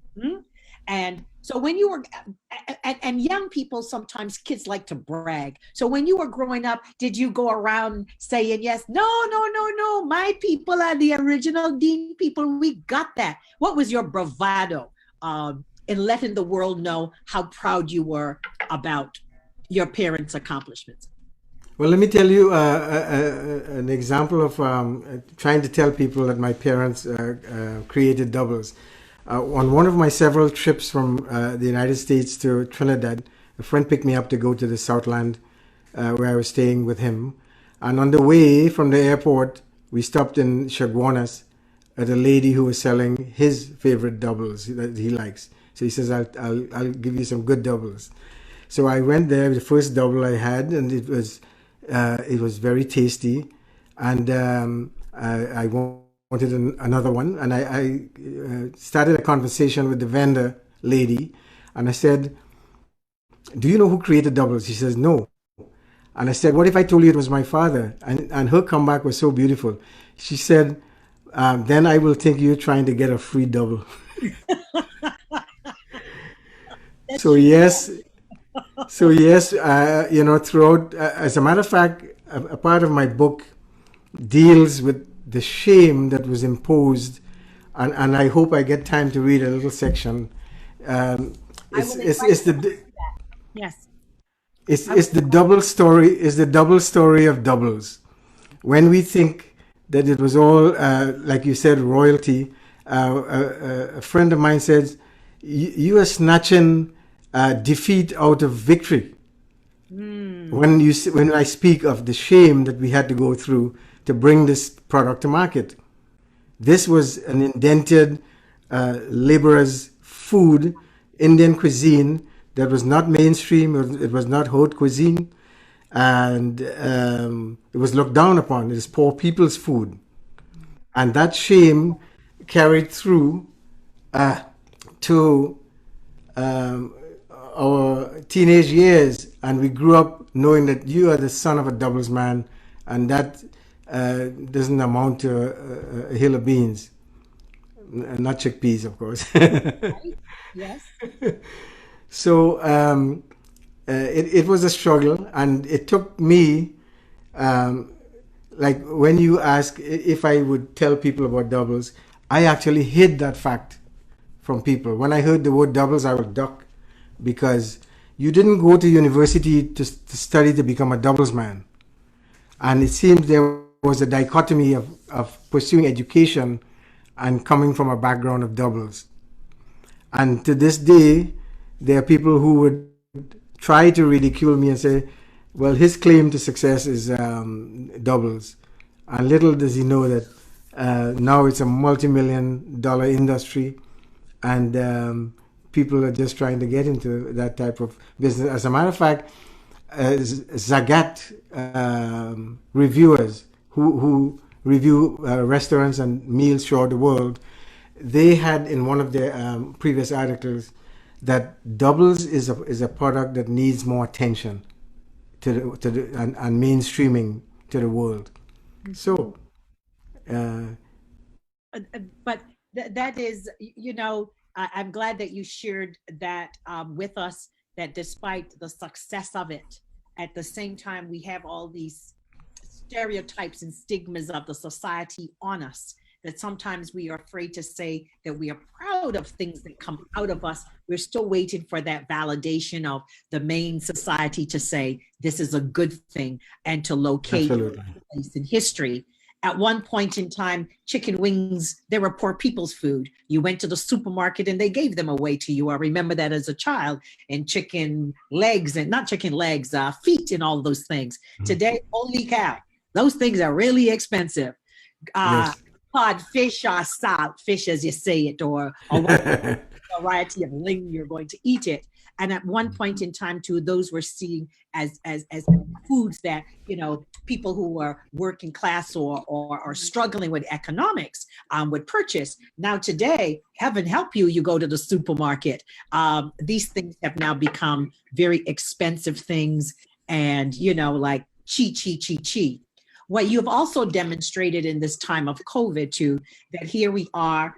And so when you were, and young people, sometimes kids like to brag. So when you were growing up, did you go around saying, yes, no, no, no, no, my people are the original Dean people. We got that. What was your bravado in letting the world know how proud you were about your parents' accomplishments? Well, let me tell you an example of trying to tell people that my parents created doubles. On one of my several trips from the United States to Trinidad, a friend picked me up to go to the Southland where I was staying with him. And on the way from the airport, we stopped in Chaguanas at a lady who was selling his favorite doubles that he likes. So he says, I'll give you some good doubles. So I went there, the first double I had, and it was very tasty. And I wanted another one. And I started a conversation with the vendor lady. And I said, do you know who created doubles? She says, no. And I said, what if I told you it was my father? And her comeback was so beautiful. She said, then I will think you're trying to get a free double. So yes, throughout, as a matter of fact, a part of my book deals with the shame that was imposed, and I hope I get time to read a little section. It's the Yes. It's the double story. Is the double story of doubles. When we think that it was all, like you said, royalty, a friend of mine says, you are snatching defeat out of victory. When I speak of the shame that we had to go through to bring this product to market, this was an indented laborer's food, Indian cuisine that was not mainstream. It was not haute cuisine, and it was looked down upon. It is poor people's food, and that shame carried through to our teenage years, and we grew up knowing that you are the son of a doubles man, and that doesn't amount to a hill of beans, not chickpeas, of course. Right? Yes. So it was a struggle, and it took me, like when you ask if I would tell people about doubles, I actually hid that fact from people. When I heard the word doubles, I would duck, because you didn't go to university to study to become a doubles man. And it seemed there was a dichotomy of pursuing education and coming from a background of doubles. And to this day, there are people who would try to ridicule me and say, well, his claim to success is doubles. And little does he know that now it's a multi-million-dollar industry, and people are just trying to get into that type of business. As a matter of fact, Zagat reviewers who review restaurants and meals throughout the world, they had in one of their previous articles that doubles is a product that needs more attention and mainstreaming to the world. So, But that is, I'm glad that you shared that with us, that despite the success of it, at the same time, we have all these stereotypes and stigmas of the society on us, that sometimes we are afraid to say that we are proud of things that come out of us. We're still waiting for that validation of the main society to say this is a good thing, and to locate a place in history. At one point in time, chicken wings, they were poor people's food. You went to the supermarket and they gave them away to you. I remember that as a child. And chicken legs, and not chicken legs, feet and all those things. Today, holy cow, those things are really expensive. yes. Cod fish or salt fish, as you say it, or what variety of ling you're going to eat it. And at one point in time, too, those were seen as foods that, people who were working class or struggling with economics would purchase. Now today, heaven help you, you go to the supermarket. These things have now become very expensive things, and, like chi. What you've also demonstrated in this time of COVID too, that here we are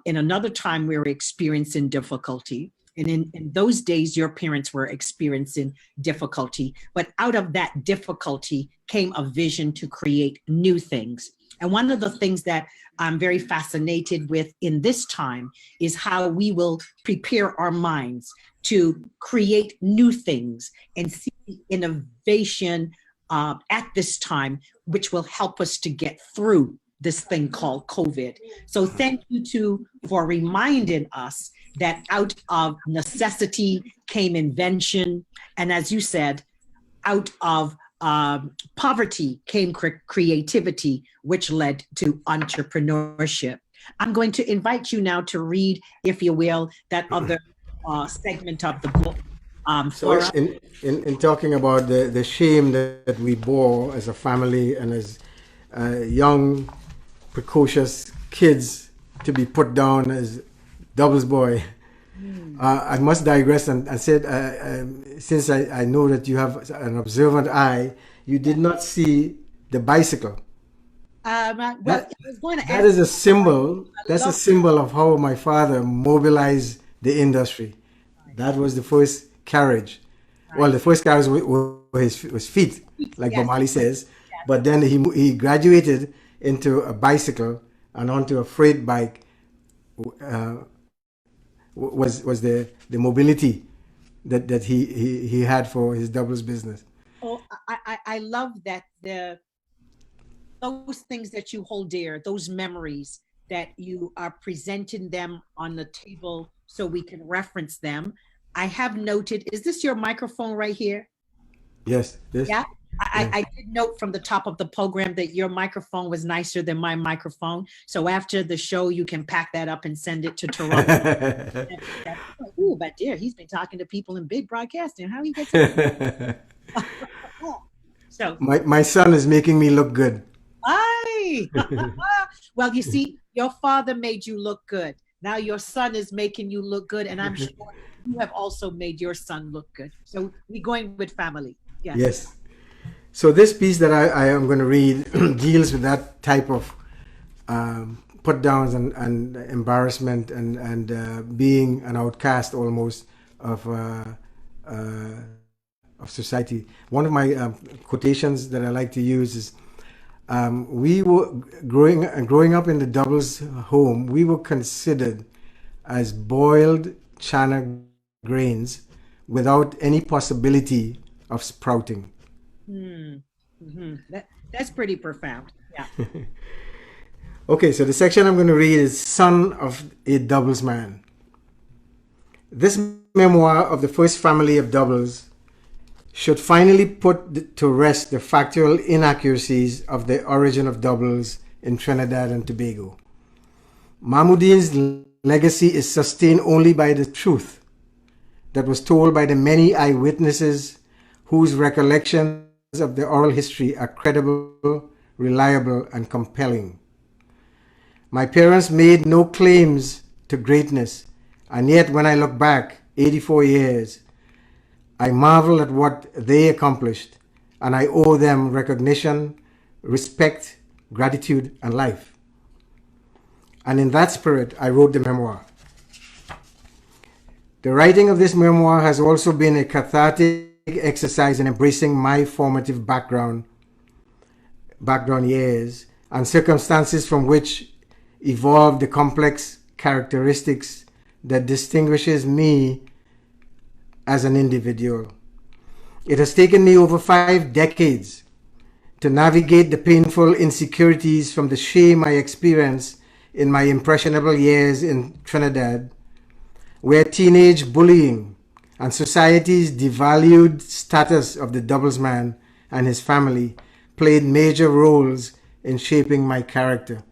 in another time we were experiencing difficulty. And in those days, your parents were experiencing difficulty. But out of that difficulty came a vision to create new things. And one of the things that I'm very fascinated with in this time is how we will prepare our minds to create new things and see innovation at this time, which will help us to get through this thing called COVID. So thank you too for reminding us that out of necessity came invention. And as you said, out of poverty came creativity, which led to entrepreneurship. I'm going to invite you now to read, if you will, that other segment of the book. So in talking about the shame that we bore as a family and as young, precocious kids to be put down as Doubles boy, I must digress and said, since I know that you have an observant eye, you did not see the bicycle. Well, I was going to that is a symbol. That's a symbol of how my father mobilized the industry. That was the first carriage. Right. Well, the first carriage was feet, like Yes. Bomali says. Yes. But then he graduated into a bicycle and onto a freight bike. Was the mobility that he had for his doubles business. Oh, I love that those things that you hold dear, those memories that you are presenting them on the table so we can reference them. I have noted, is this your microphone right here? Yes. This. Yeah. I did note from the top of the program that your microphone was nicer than my microphone. So after the show, you can pack that up and send it to Toronto. Ooh, but dear, he's been talking to people in big broadcasting. How he gets it? So my son is making me look good. Aye. Well, you see, your father made you look good. Now your son is making you look good, and I'm sure you have also made your son look good. So we're going with family. Yes. Yes. So this piece that I am going to read deals with that type of put downs and embarrassment and being an outcast almost of society. One of my quotations that I like to use is, we were growing up in the Doubles home, we were considered as boiled chana grains without any possibility of sprouting. Mm-hmm. That's pretty profound. Yeah. Okay, so the section I'm going to read is Son of a Doubles Man. This memoir of the first family of doubles should finally put to rest the factual inaccuracies of the origin of doubles in Trinidad and Tobago. Mahmoudin's legacy is sustained only by the truth that was told by the many eyewitnesses whose recollections of the oral history are credible, reliable, and compelling. My parents made no claims to greatness, and yet when I look back 84 years, I marvel at what they accomplished, and I owe them recognition, respect, gratitude, and life. And in that spirit, I wrote the memoir. The writing of this memoir has also been a cathartic exercise in embracing my formative background years and circumstances from which evolved the complex characteristics that distinguishes me as an individual. It has taken me over 5 decades to navigate the painful insecurities from the shame I experienced in my impressionable years in Trinidad, where teenage bullying and society's devalued status of the doubles man and his family played major roles in shaping my character.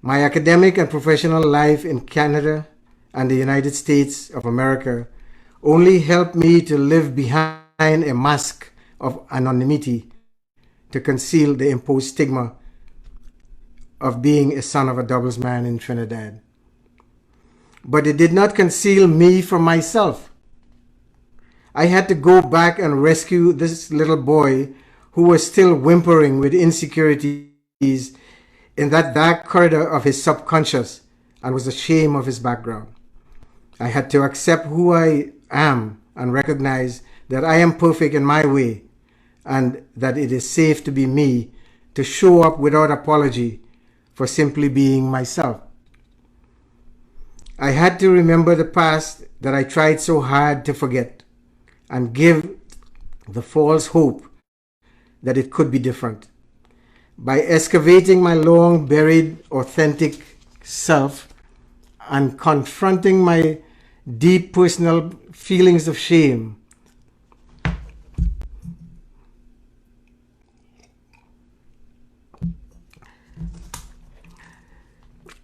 My academic and professional life in Canada and the United States of America only helped me to live behind a mask of anonymity to conceal the imposed stigma of being a son of a doubles man in Trinidad. But it did not conceal me from myself. I had to go back and rescue this little boy who was still whimpering with insecurities in that dark corridor of his subconscious and was ashamed of his background. I had to accept who I am and recognize that I am perfect in my way and that it is safe to be me, to show up without apology for simply being myself. I had to remember the past that I tried so hard to forget and give the false hope that it could be different. By excavating my long buried authentic self and confronting my deep personal feelings of shame,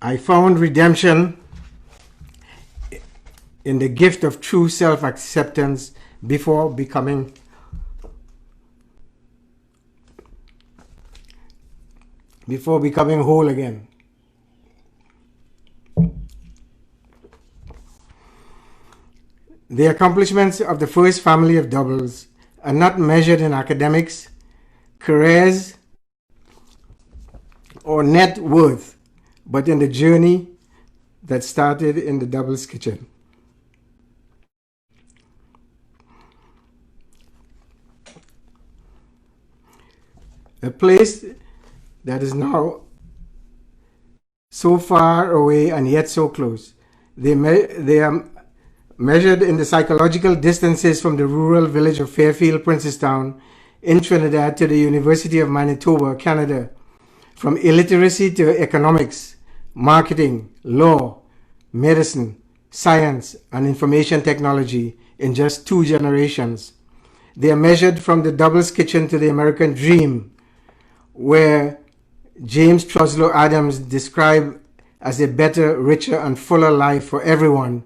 I found redemption in the gift of true self-acceptance before becoming whole again. The accomplishments of the first family of doubles are not measured in academics, careers, or net worth, but in the journey that started in the doubles kitchen. A place that is now so far away and yet so close. They are measured in the psychological distances from the rural village of Fairfield, Princestown, in Trinidad to the University of Manitoba, Canada, from illiteracy to economics, marketing, law, medicine, science, and information technology in just 2 generations. They are measured from the doubles kitchen to the American dream, where James Truslow Adams described as a better, richer, and fuller life for everyone,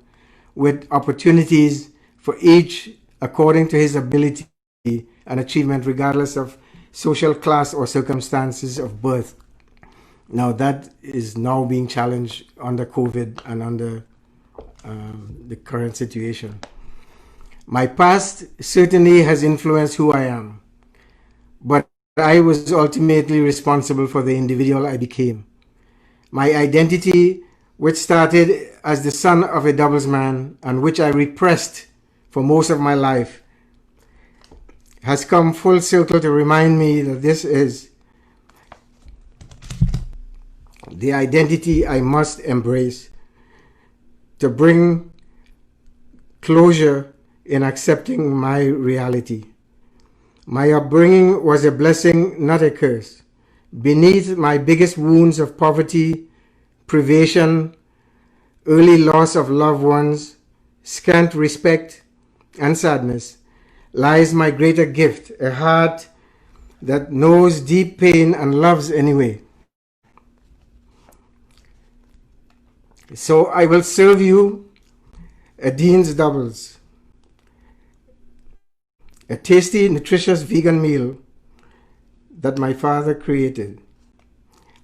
with opportunities for each according to his ability and achievement, regardless of social class or circumstances of birth. Now that is now being challenged under COVID and under the current situation. My past certainly has influenced who I am, but I was ultimately responsible for the individual I became. My identity, which started as the son of a doubles man and which I repressed for most of my life, has come full circle to remind me that this is the identity I must embrace, to bring closure in accepting my reality. My upbringing was a blessing, not a curse. Beneath my biggest wounds of poverty, privation, early loss of loved ones, scant respect, and sadness, lies my greater gift, a heart that knows deep pain and loves anyway. So I will serve you a Dean's Doubles, a tasty, nutritious vegan meal that my father created.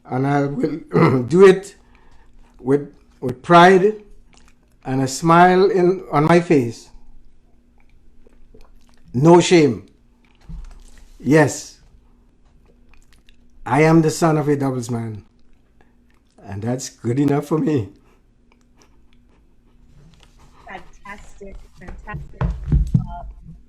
And I will do it with pride and a smile on my face. No shame. Yes, I am the son of a doubles man, and that's good enough for me. Fantastic, fantastic.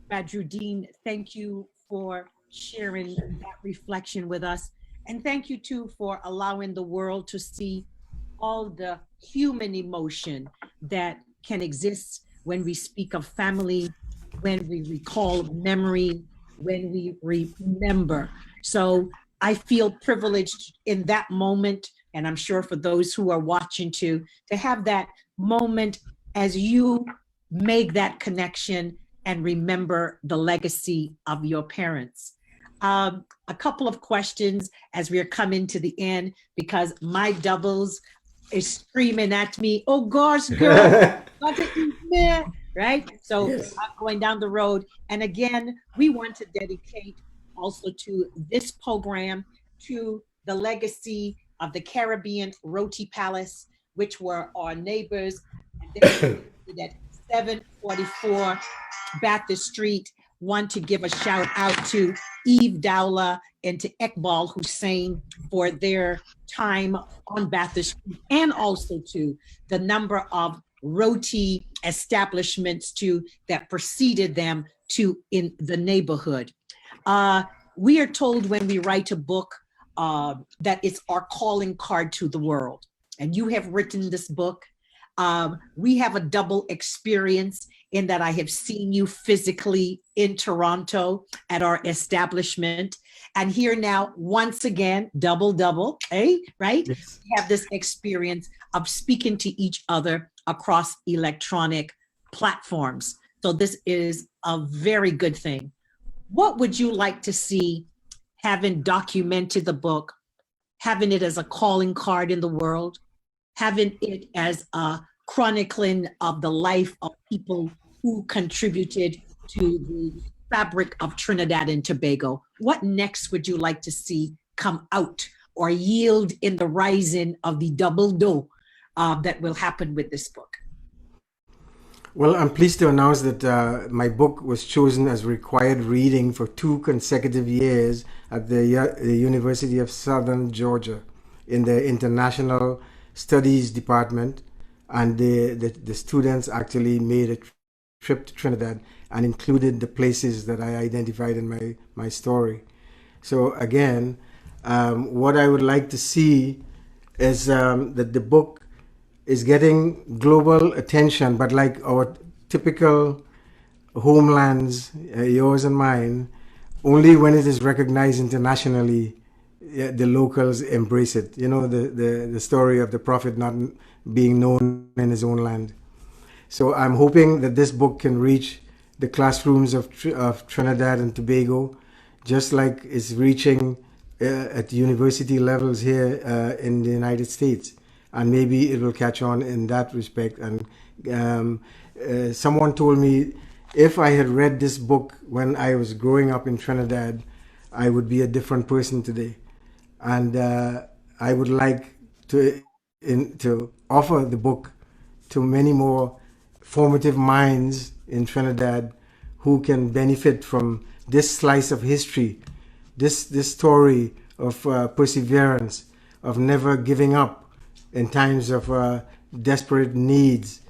Badru Deen, thank you for sharing that reflection with us. And thank you too for allowing the world to see all the human emotion that can exist when we speak of family, when we recall memory, when we remember. So I feel privileged in that moment, and I'm sure for those who are watching too, to have that moment as you make that connection and remember the legacy of your parents. A couple of questions as we are coming to the end, because my doubles is screaming at me, oh gosh, girl, got to eat there, right? So Yes. I'm going down the road. And again, we want to dedicate also to this program to the legacy of the Caribbean Roti Palace, which were our neighbors. And they were at 744 Bathurst Street. want to give a shout out to Eve Dowla and to Ekbal Hussein for their time on Bathurst Street, and also to the number of roti establishments that preceded them in the neighborhood. We are told when we write a book that it's our calling card to the world. And you have written this book. We have a double experience in that I have seen you physically in Toronto at our establishment. And here now, once again, double, eh? Right? Yes. We have this experience of speaking to each other across electronic platforms. So this is a very good thing. What would you like to see, having documented the book, having it as a calling card in the world, having it as a chronicling of the life of people who contributed to the fabric of Trinidad and Tobago? What next would you like to see come out or yield in the rising of the double dough that will happen with this book? Well, I'm pleased to announce that my book was chosen as required reading for 2 consecutive years at the University of Southern Georgia in the International Studies Department. And the students actually made a trip to Trinidad and included the places that I identified in my story. So again, what I would like to see is that the book is getting global attention, but like our typical homelands, yours and mine, only when it is recognized internationally, the locals embrace it. You know, the story of the prophet not being known in his own land. So I'm hoping that this book can reach the classrooms of Trinidad and Tobago, just like it's reaching at university levels here in the United States. And maybe it will catch on in that respect. And someone told me if I had read this book when I was growing up in Trinidad, I would be a different person today. And I would like to offer the book to many more formative minds in Trinidad who can benefit from this slice of history, this story of perseverance, of never giving up in times of desperate needs.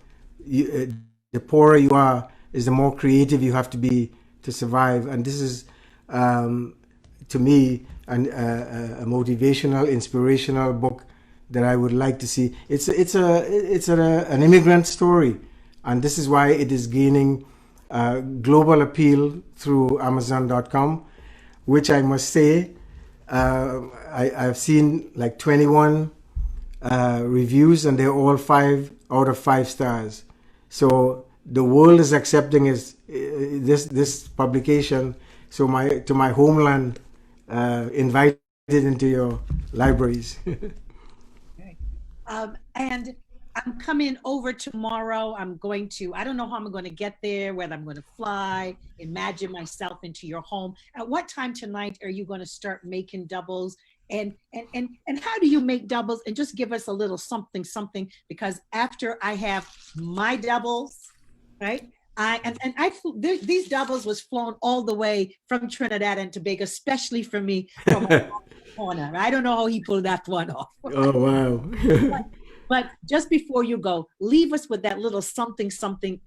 The poorer you are, is the more creative you have to be to survive. And this is, to me, a motivational, inspirational book that I would like to see. It's an immigrant story, and this is why it is gaining global appeal through Amazon.com, which I must say, I've seen like 21 reviews, and they're all 5 out of 5 stars. So the world is accepting this publication. So to my homeland, invite it into your libraries. And I'm coming over tomorrow. I don't know how I'm going to get there, whether I'm going to fly, imagine myself into your home. At what time tonight are you going to start making doubles? And how do you make doubles? And just give us a little something, because after I have my doubles, right? These doubles was flown all the way from Trinidad and Tobago, especially for me from a corner. I don't know how he pulled that one off. Oh, wow. But just before you go, leave us with that little something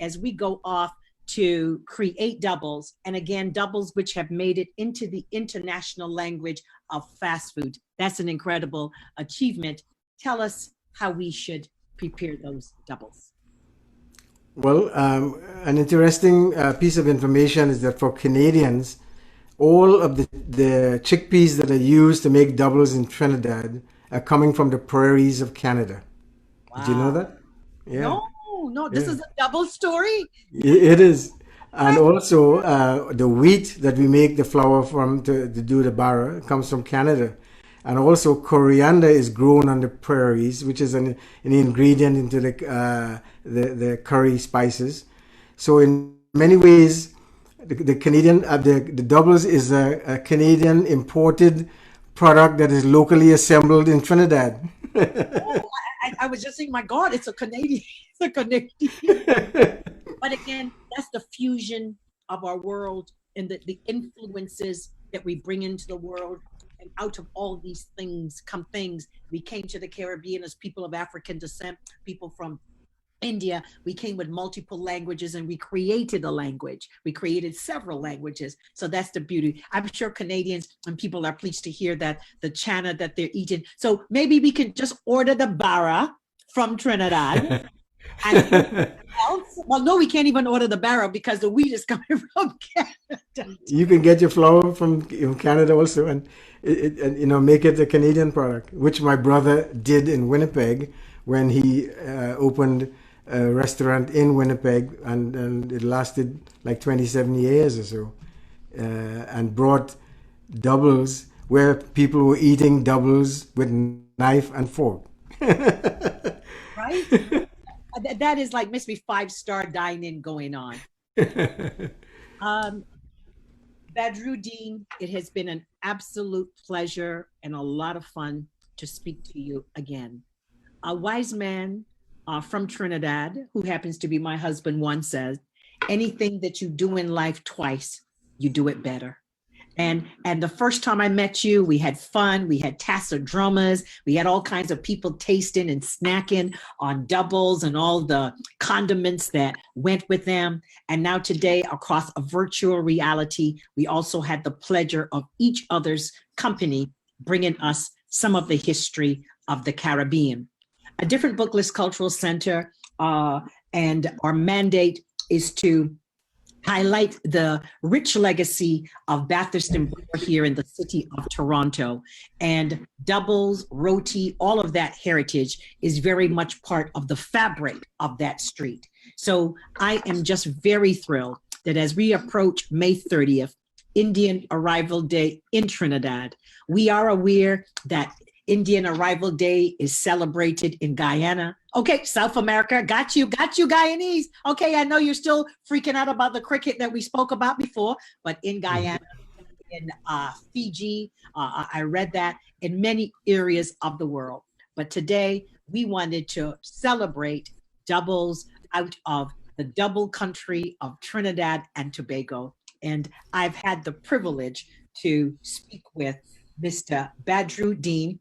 as we go off to create doubles. And again, doubles which have made it into the international language of fast food. That's an incredible achievement. Tell us how we should prepare those doubles. Well, an interesting piece of information is that for Canadians, all of the chickpeas that are used to make doubles in Trinidad are coming from the prairies of Canada. Wow. Did you know that? Yeah. No, this is a double story. It is. And also the wheat that we make the flour from to do the bara comes from Canada. And also coriander is grown on the prairies, which is an ingredient into the curry spices. So in many ways, the Canadian the doubles is a Canadian imported product that is locally assembled in Trinidad. I was just saying, my God, it's a Canadian. But again, that's the fusion of our world and the influences that we bring into the world. And out of all these things come things. We came to the Caribbean as people of African descent, people from India. We came with multiple languages and we created a language. We created several languages. So that's the beauty. I'm sure Canadians and people are pleased to hear that the chana that they're eating. So maybe we can just order the bara from Trinidad. And else, well, no, we can't even order the barrel because the wheat is coming from Canada. You can get your flour from Canada also, and make it a Canadian product, which my brother did in Winnipeg when he opened a restaurant in Winnipeg, and it lasted like 27 years or so, and brought doubles where people were eating doubles with knife and fork. Right? That is like must be 5-star dining going on. Badru Deen, it has been an absolute pleasure and a lot of fun to speak to you again. A wise man from Trinidad, who happens to be my husband, once says, anything that you do in life twice, you do it better. And the first time I met you, we had fun. We had tassa drummers. We had all kinds of people tasting and snacking on doubles and all the condiments that went with them. And now today, across a virtual reality, we also had the pleasure of each other's company bringing us some of the history of the Caribbean. A Different Booklist Cultural Center, and our mandate is to highlight the rich legacy of Bathurst and Bloor here in the city of Toronto. And doubles, roti, all of that heritage is very much part of the fabric of that street. So I am just very thrilled that as we approach May 30th, Indian Arrival Day in Trinidad, we are aware that Indian Arrival Day is celebrated in Guyana. Okay, South America, got you, Guyanese. Okay, I know you're still freaking out about the cricket that we spoke about before, but in Guyana, in Fiji, I read that, in many areas of the world. But today, we wanted to celebrate doubles out of the double country of Trinidad and Tobago. And I've had the privilege to speak with Mr. Badru Deen,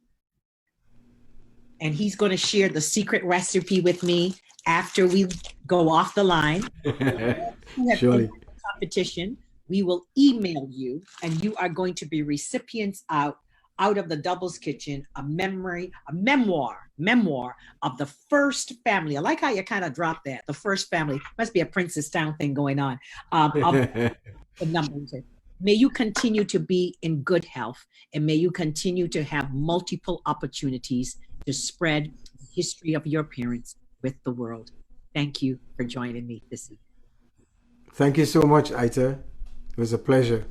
and he's going to share the secret recipe with me after we go off the line. Surely. Competition, we will email you, and you are going to be recipients out of the Doubles Kitchen, a memoir of the first family. I like how you kind of dropped that. The first family must be a Princess Town thing going on. Of the numbers. May you continue to be in good health, and may you continue to have multiple opportunities to spread the history of your parents with the world. Thank you for joining me this evening. Thank you so much, Aita. It was a pleasure.